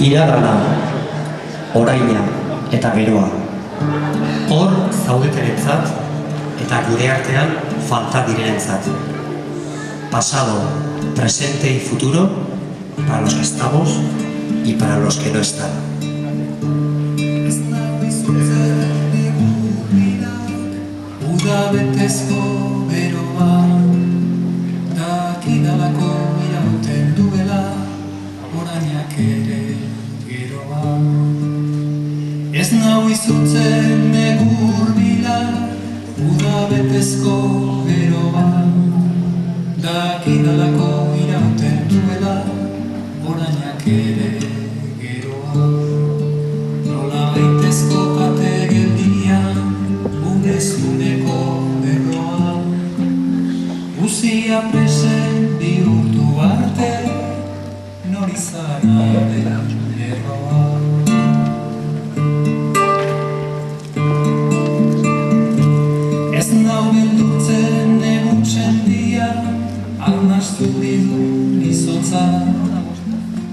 Iradana, oraina eta geroa. Hor zaudetenentzat eta gure artean falta direnentzat. Pasado, presente y futuro para los que estamos y para los que no están. Udabetezko beroa, dakidalako irauten duela, orainak ere geroa. Ez nau izutzen negur bila, udabetezko beroa, dakidalako irauten duela, orainak ere geroa. Nola baitezko kate geldian, unezuneko berroa, guzia presen bihurtu arte, norizana dela lerroa. Ez nau beldurtzen egutzen dia, arnastu bidun izotza,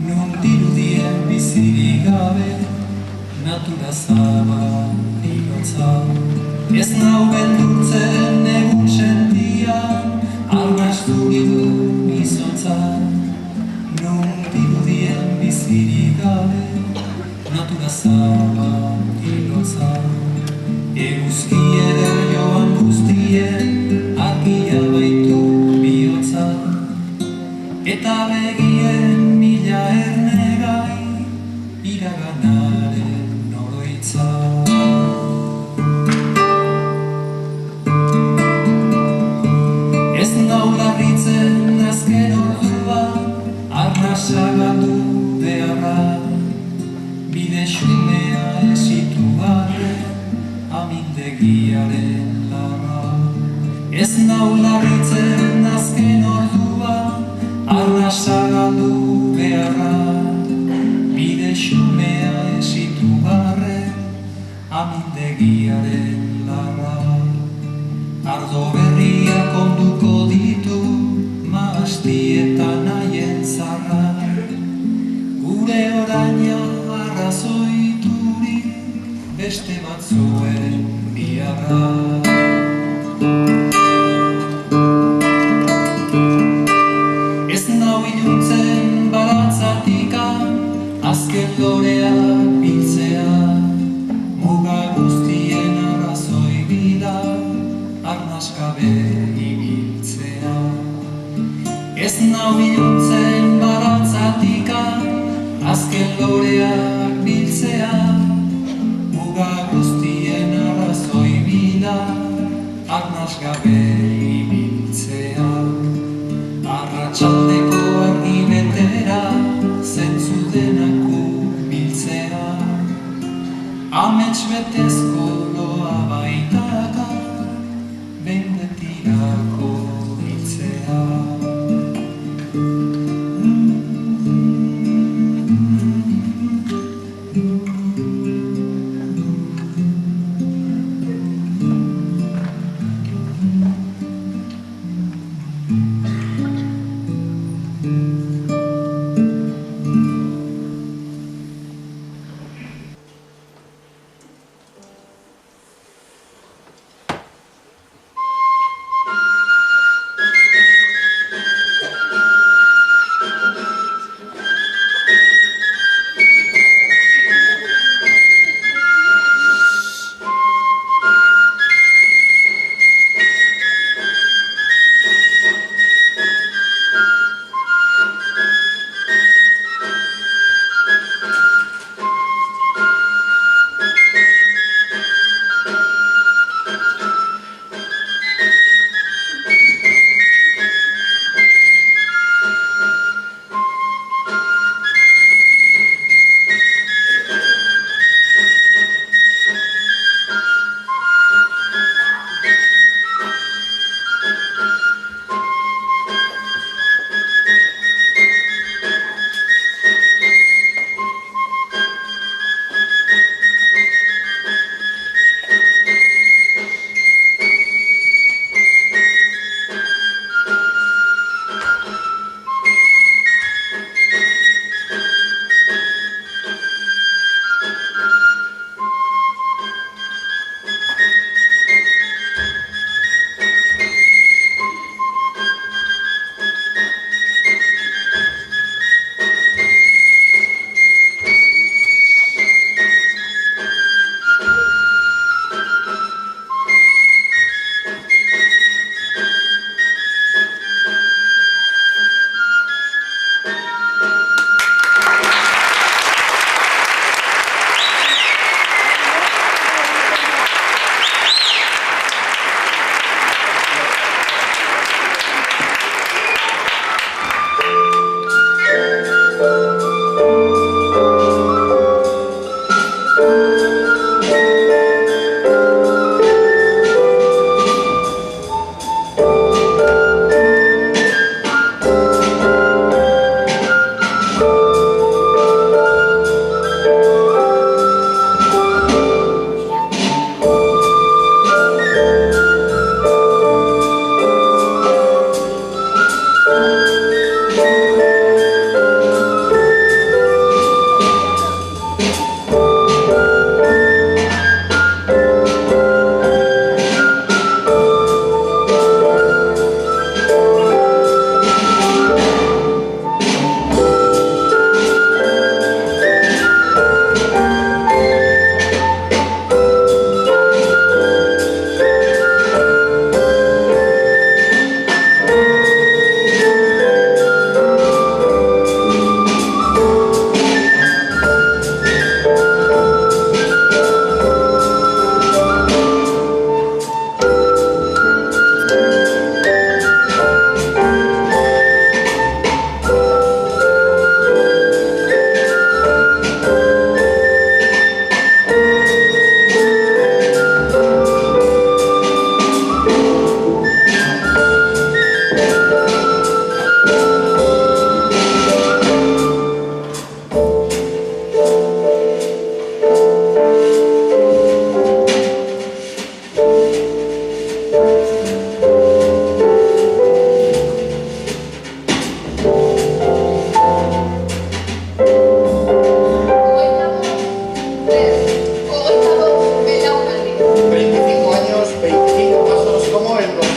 nun dirudien bizirik gabe, natura zaba bihotza. Ez nau beldurtzen egutzen dia, arnastu bidun izotza, nun dirudien bizirik gabe, natura zaba bihotza. Eguzki eder joan guztien, argia baitu bihotza, eta begien mila ernegai, iraganaren oroitza. Ez nau larritzen azken ordua, arnasa galdu beharra, bide xumea esitu barre, amindegiaren larra. Ez nau larritzen azken ordua, arnasa galdu beharra, bide xumea esitu barre, amindegiaren larra. Ardo berriak onduko ditu, maastietan haien zarra, gure oraina arrazoiturik, beste batzuen biharra. Ez nau iluntzen baratzatika, azken lorea biltzea, muga guztien arrazoi bila, arnaskabe ibiltzea. Ez nau iluntzen baratzatika, azken loreak biltzea, muga guztien arrazoi bila, arnasgabe ibiltzea. Arratsaldeko argi betera, zentzu denako biltzea, amets betezko loa baitaka, behin betirako biltzea.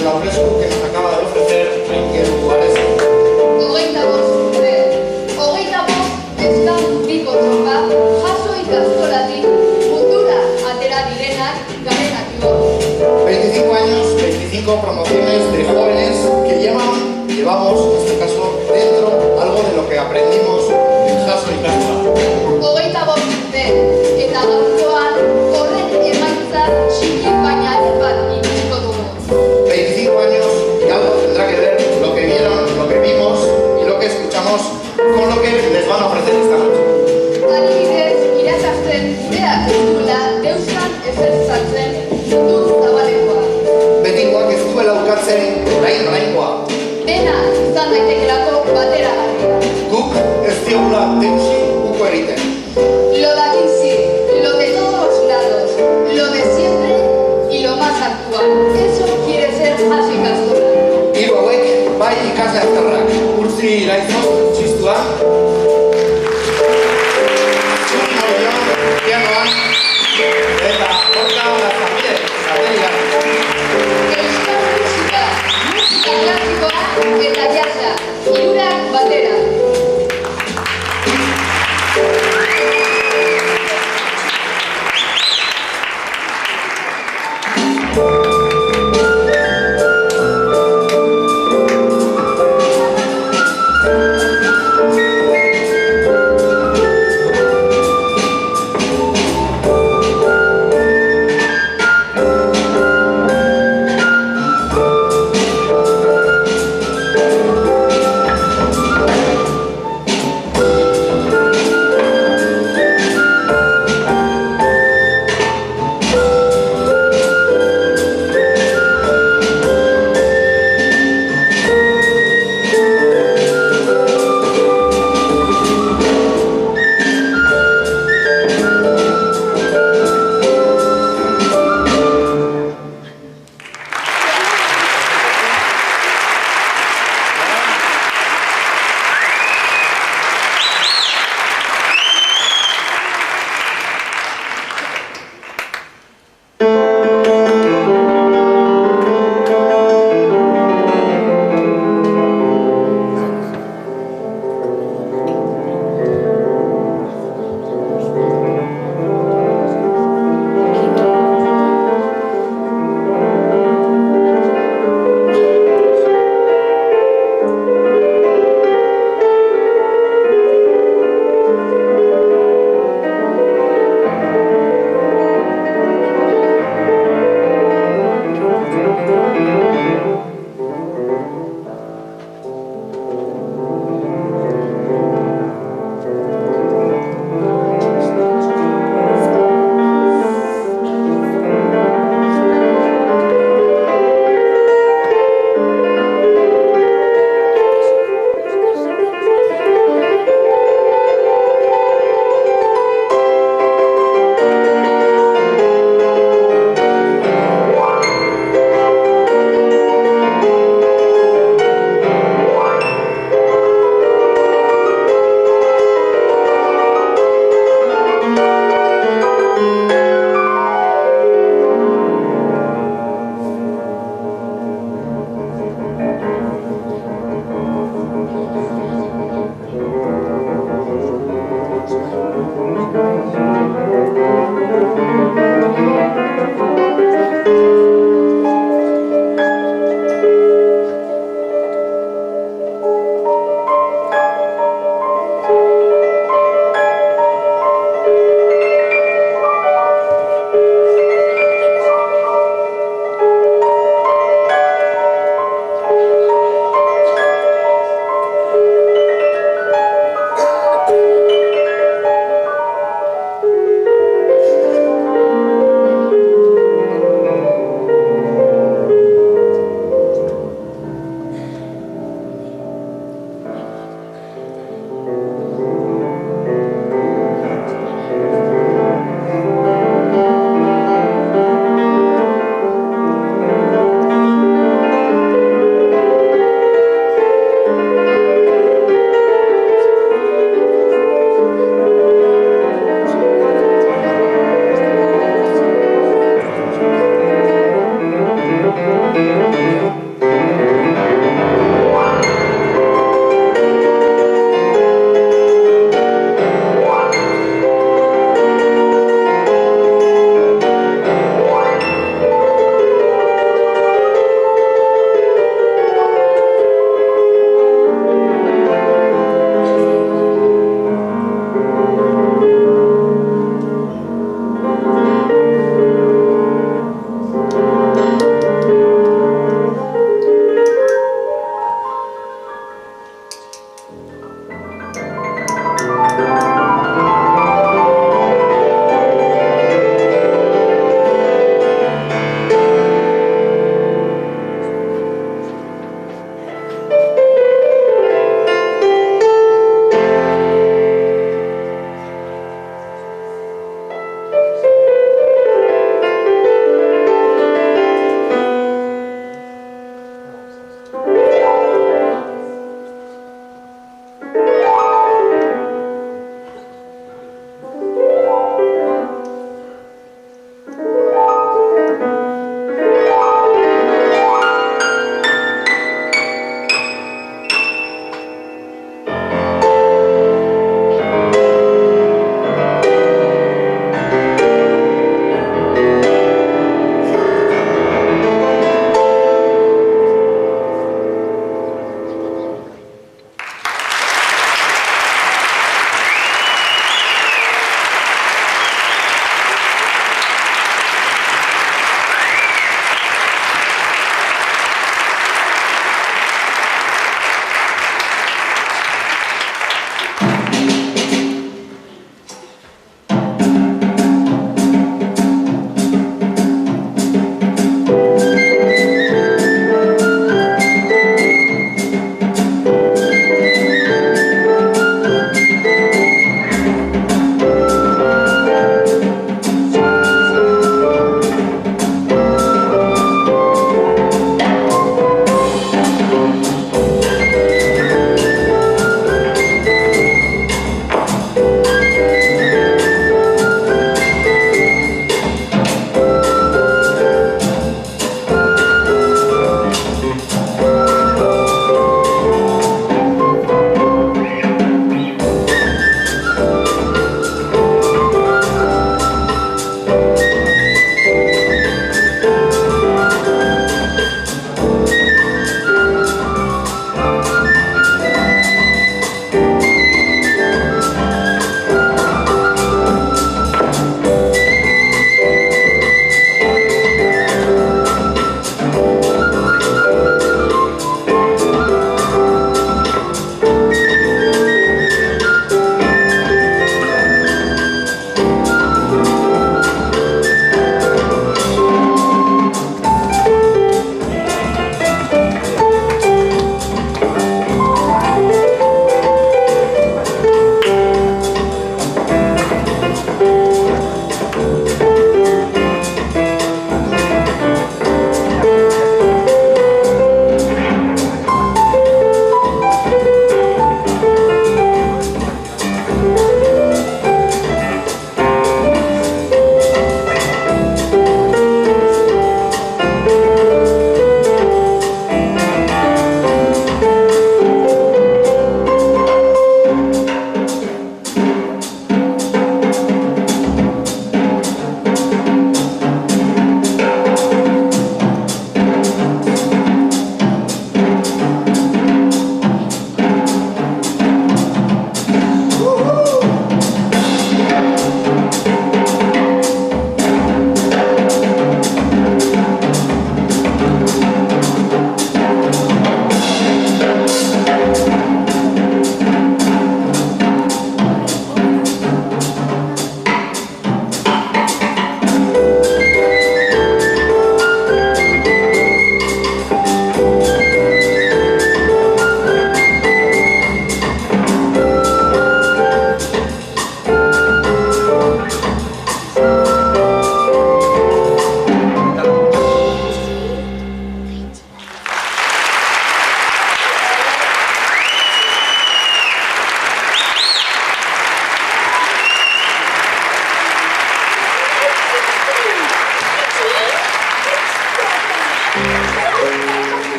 del aurresku que nos acaba de ofrecer Mikel Guarese. Hogeita bost urte, hogeita bost euskal biko txoka, jaso ikastolatik mundura atera direnak garenak igo. 25 años, 25 promociones de jóvenes que llevamos, en este caso, dentro algo de lo que aprendimos en Jaso Ikastola. Hogeita bost urte, eta gaurkoan horren emaitza txiki baina bat ikusiko dugu. 25 años y algo tendrá que ver lo que vieron, lo que vimos y lo que escuchamos con lo que les van a ofrecer esta noche. Adibidez, irakasten gureak ez duela deuskan eferzatzen mundu zabalekoa. Betikoak ez duela ukatzen oraingoa. Dena izan daitekelako bateragarria. Guk ez diogula deusi uko egiten. Lo de aquí sí, lo de todos los lados, lo de siempre y lo más actual. Eso quiere ser Jaso Ikastola. Hiru hauek bai ikasle azkarrak. Urtzi Iraizoz, txistuan. Txuri Morollon, pianoan. Eta Gorka Lazamide, baterian. Euskal musika, musika klasikoa eta jazza, hirurak batera.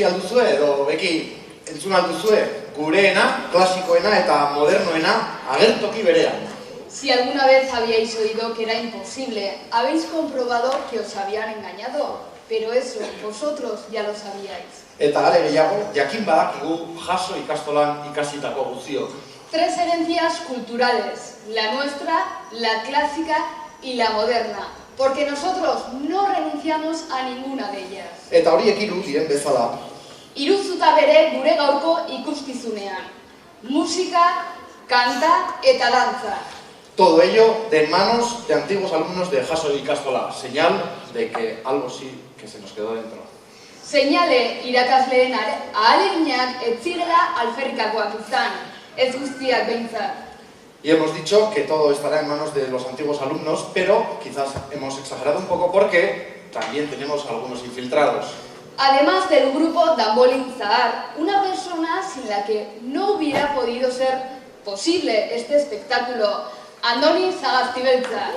ikusi alduzue edo beki entzun alduzue gureena, klasikoena eta modernoena agertoki berean. Si alguna vez habíais oído que era imposible, habéis comprobado que os habían engañado. Pero eso, vosotros ya lo sabíais. Eta are gehiago, jakin badakigu jaso ikastolan ikasitako guztiok. 3 herencias culturales, la nuestra, la clásica y la moderna, porque nosotros no renunciamos a ninguna de ellas. Eta horiek hiru diren bezala. Iruztuta bere gure gaurko ikuskizunean. Musika, kanta eta dantza. Todo ello de manos de antiguos alumnos de Jaso Ikastola, señal de que algo sí que se nos quedó dentro. Seinale irakasleen ahaleginak ez zirela alferrikakoak izan, ez guztiak behintzat. Y hemos dicho que todo estará en manos de los antiguos alumnos, pero quizás hemos exagerado un poco porque también tenemos algunos infiltrados. Además del grupo Dambolin Zahar, una persona sin la que no hubiera podido ser posible este espectáculo, Andoni Sagastibeltza.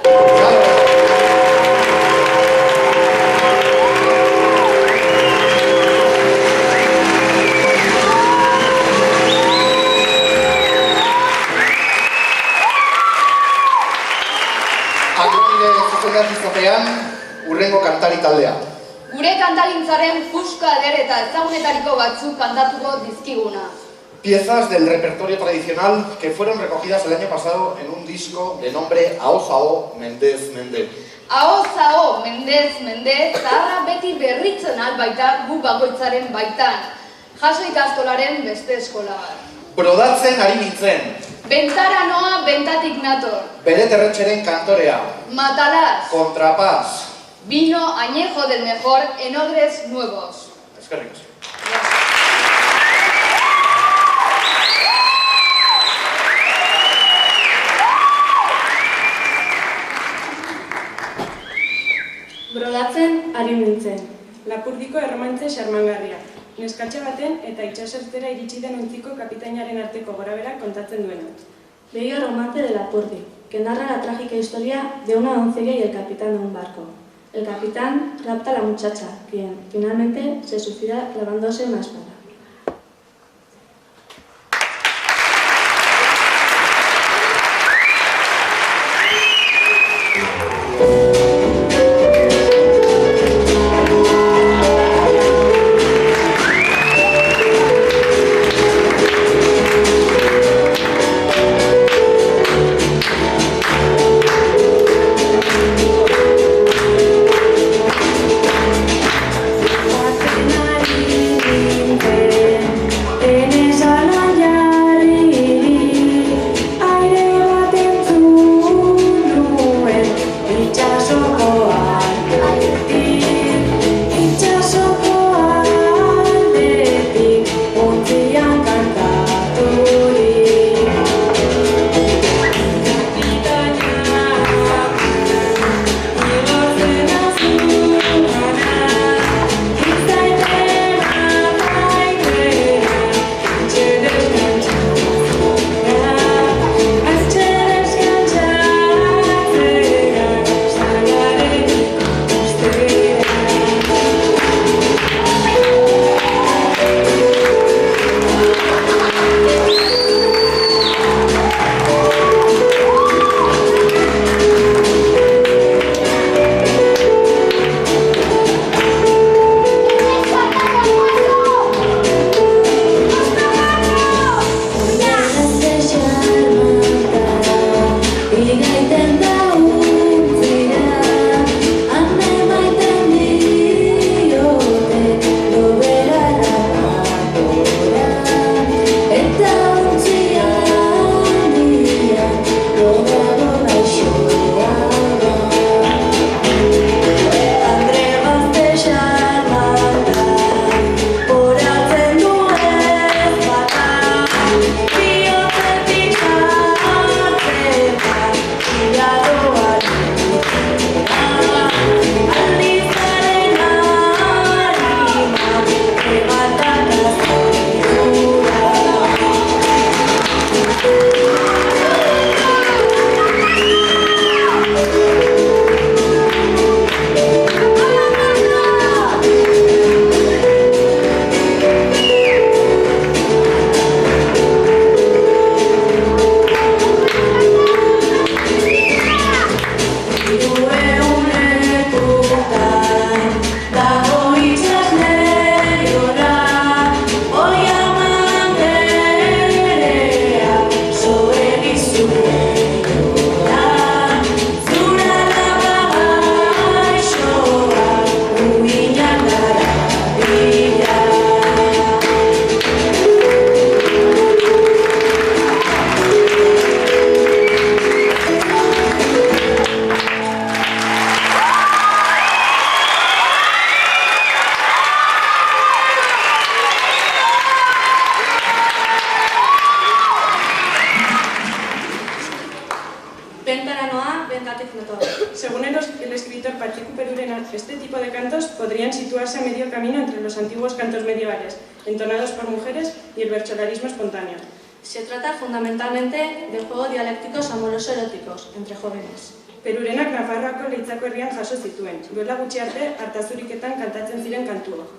Andonire zuzendat izatean, urrengo kantari taldea. Gure kantagintzaren fuska eder eta ezagunetariko batzuk kantatuko dizkiguna. Piezas del repertorio tradicional que fueron recogidas el año pasado en un disco de nombre Ahoz Aho Mendez Mende. Ahoz Aho Mendez Mende zaharra beti berritzen albaita gu bakoitzaren baitan. Jaso Ikastolaren beste eskola bat. Brodatzen ari nintzen. Bentara noa bentatik nator. Bere terretxeren kantorea. Matalas. Contrapaz. Vino añejo del mejor en odres nuevos. Eskerrik asko. Brodatzen ari nintzen. Lapurdiko erromantze xarmangarria. Neskatxe baten eta itsasertzera iritsi den ontziko kapitainaren arteko goraberak kontatzen duena. Bello romance de Lapurdi, que narra la trágica historia de una doncella y el capitán de un barco. El capitán rapta a la muchacha, quien finalmente se suicida clavándose una espada. Brodatzen ari nintzen. Bienvenido noa, bentatik nator. Según el escritor Pacheco Perurena, este tipo de cantos podrían situarse a medio camino entre los antiguos cantos medievales, entonados por mujeres, y el bertsolarismo espontáneo. Se trata fundamentalmente de juegos dialécticos amoroso-eróticos entre jóvenes. Perurenak Nafarroako Leitzako herrian jaso zituen, duela gutxi arte Artazuriketan kantatzen ziren kantuak.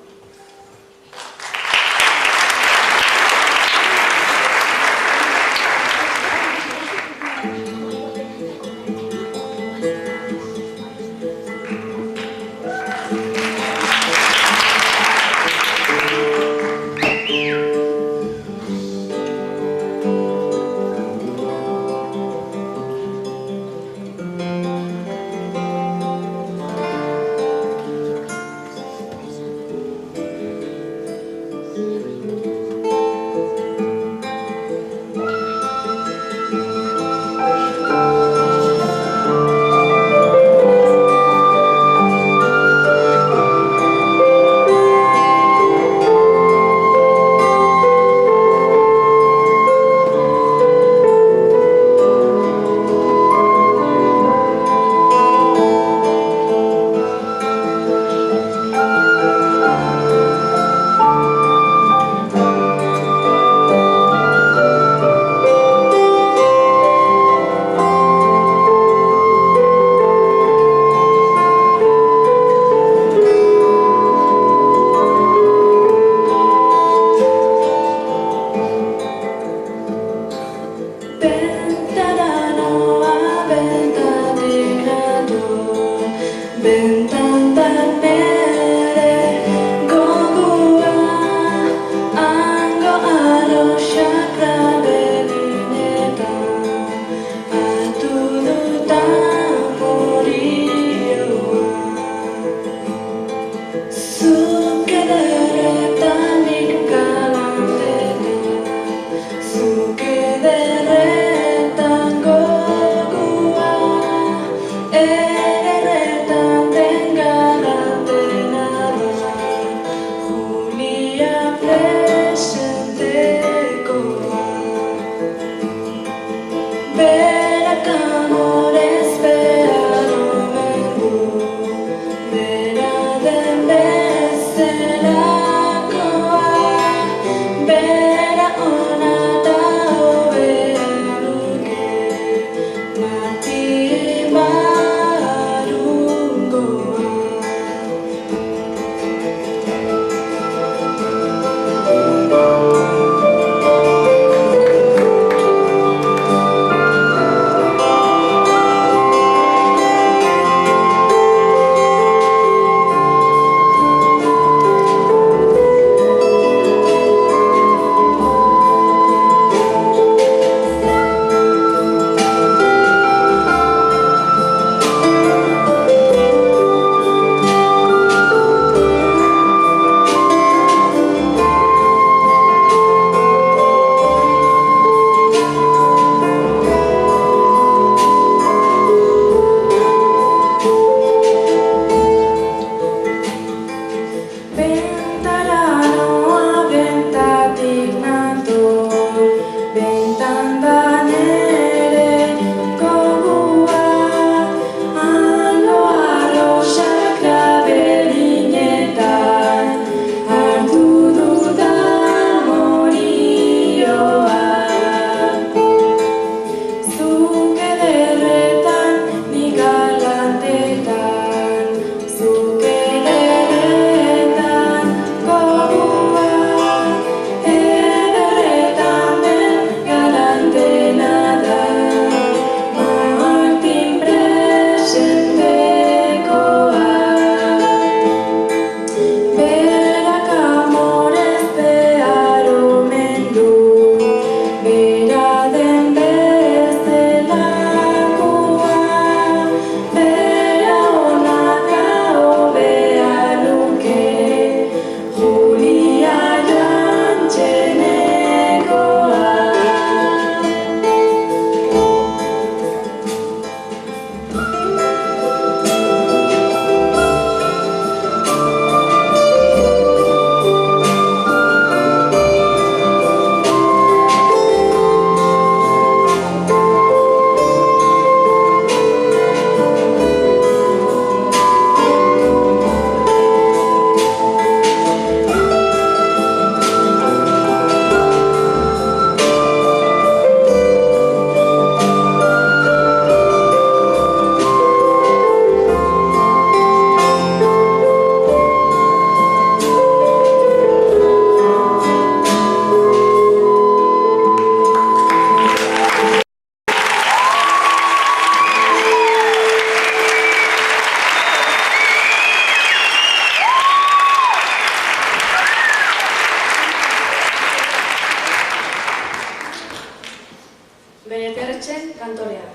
zen kantorea.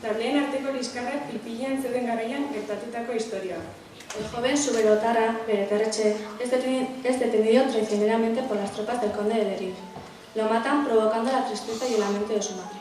Tableen arteko liskarrak pilpilean zeuden garaian gertatutako historia. El joven Zuberotarra, Bereterretxe, es detenido traicioneramente por las tropas del conde de Derir. Lo matan provocando la tristeza y el lamento de su madre.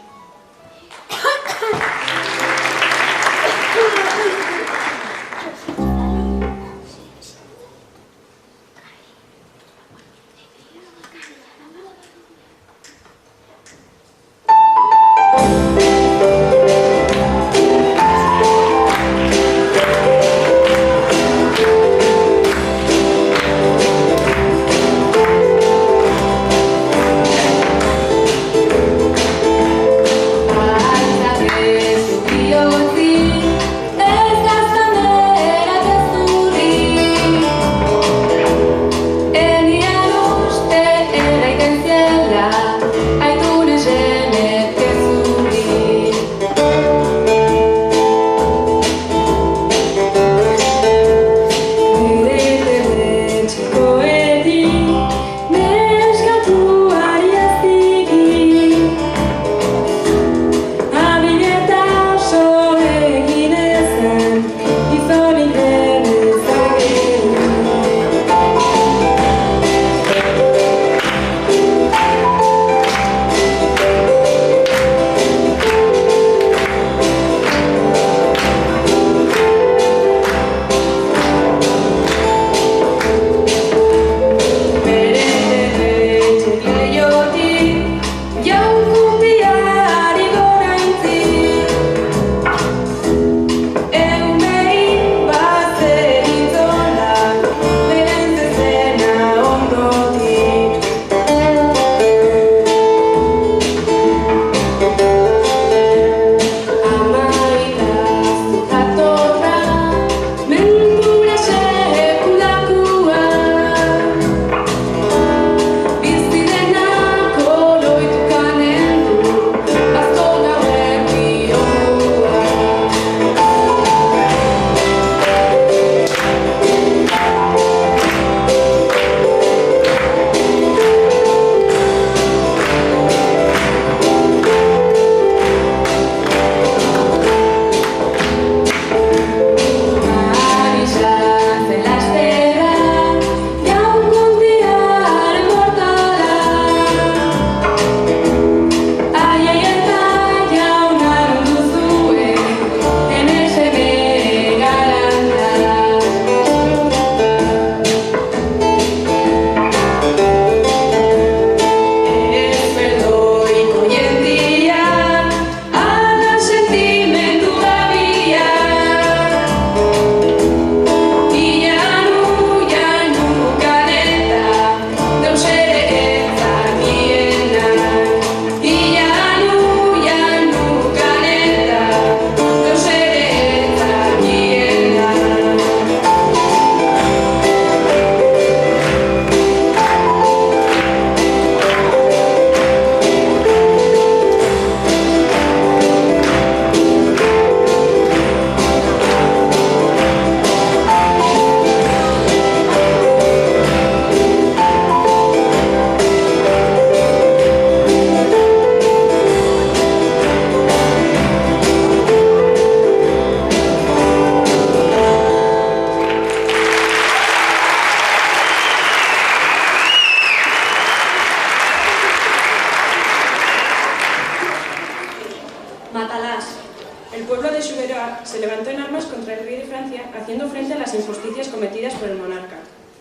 se levantó en armas contra el rey de Francia, haciendo frente a las injusticias cometidas por el monarca.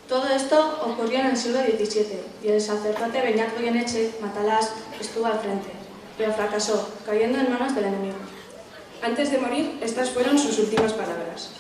Todo esto ocurrió en el siglo XVII y el sacerdote Beñat Goyeneche, Matalás, estuvo al frente, pero fracasó, cayendo en manos del enemigo. Antes de morir, estas fueron sus últimas palabras.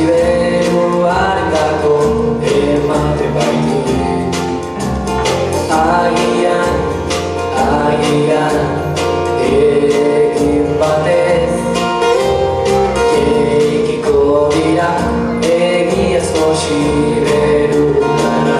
beruaren dako emate baitu. Agian, ekin batez jeikiko dira egiazko siberudara.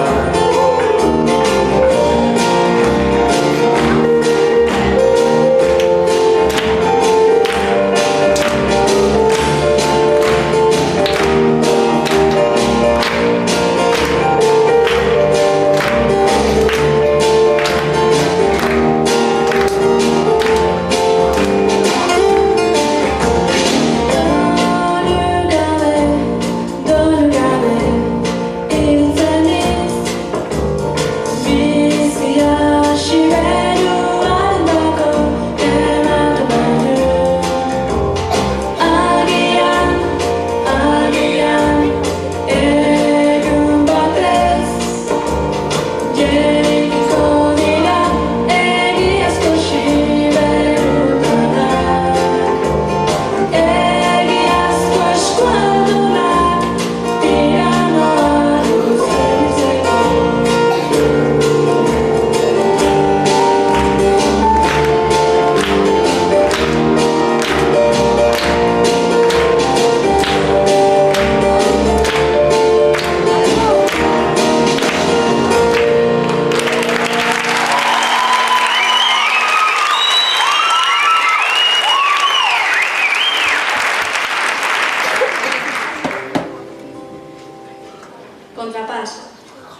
Kontrapas.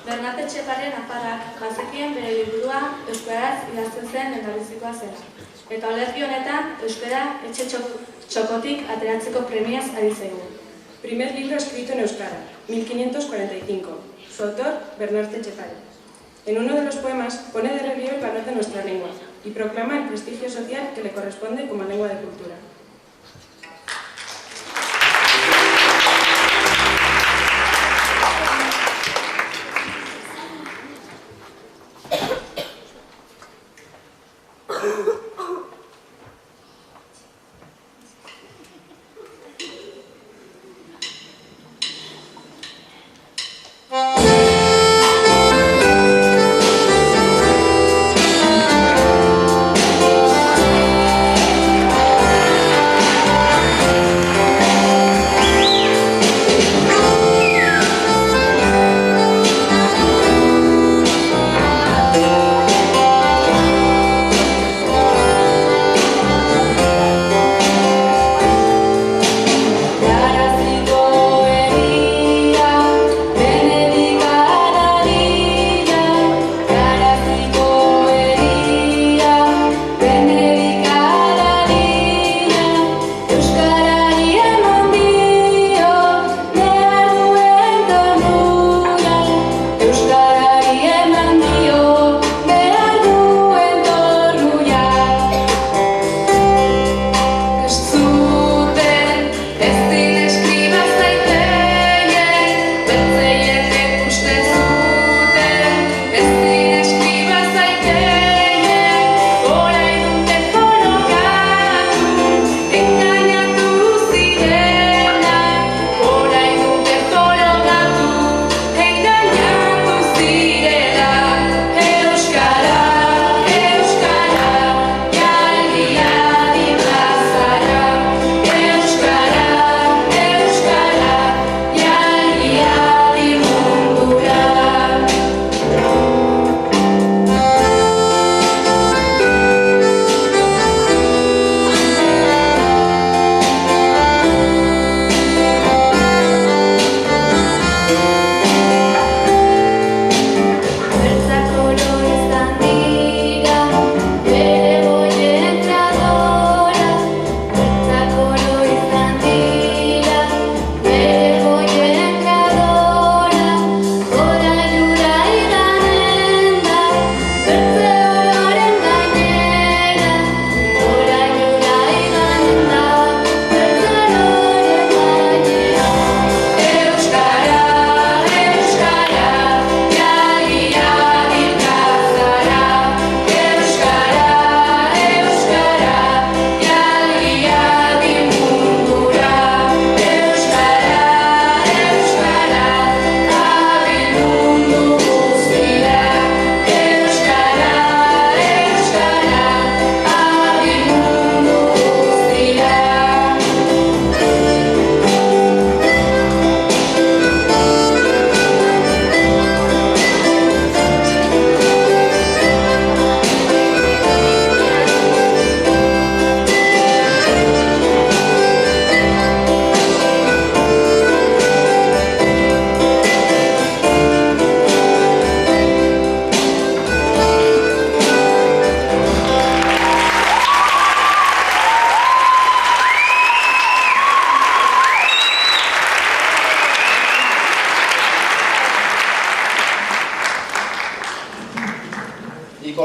Bernat Etxeparen aparrak bazekien bere liburua euskaraz idazten zen lehendabizikoa zela. Eta olerki honetan euskara etxe txokotik ateratzeko premiaz ari zaigu. Primer libro escrito en euskara, 1545. Su autor, Bernat Etxepare. En uno de los poemas pone de relieve el valor de nuestra lengua y proclama el prestigio social que le corresponde como lengua de cultura.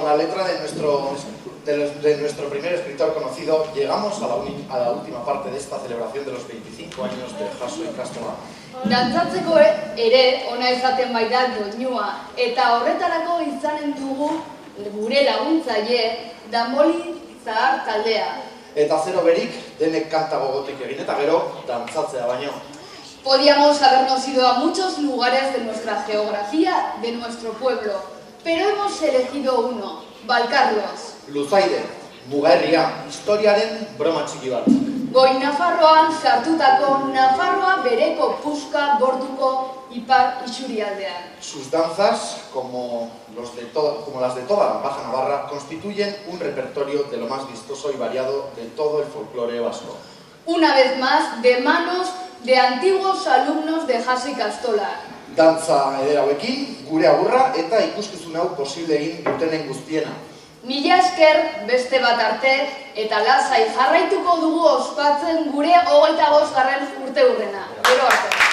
con la letra de nuestro primer escritor conocido, llegamos a la última parte de esta celebración de los 25 años de Jaso ikastola. Dantzatzeko ere ona izaten baita doinua, eta horretarako izanen dugu gure laguntzaile Danboli Zahar taldea. Eta zero berik, denek kanta gogotik egin eta gero, dantzatzea baino. Podíamos habernos ido a muchos lugares de nuestra geografía, de nuestro pueblo, pero hemos elegido uno, Valcarlos. Luzaide, Mugaherria, historiaren broma txiki bat. Goi Nafarroan sartutako Nafarroa bereko puska borduko ipar isurialdean. Sus danzas, como las de toda la Baja Navarra, constituyen un repertorio de lo más vistoso y variado de todo el folclore vasco. Una vez más, de manos de antiguos alumnos de Jaso ikastola. Dantza eder hauekin, gure agurra eta ikuskizun hau posible egin dutenen guztiena. Mila esker beste bat arte eta lasai jarraituko dugu ospatzen gure 25. urteurrena. Gero arte.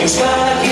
Euskara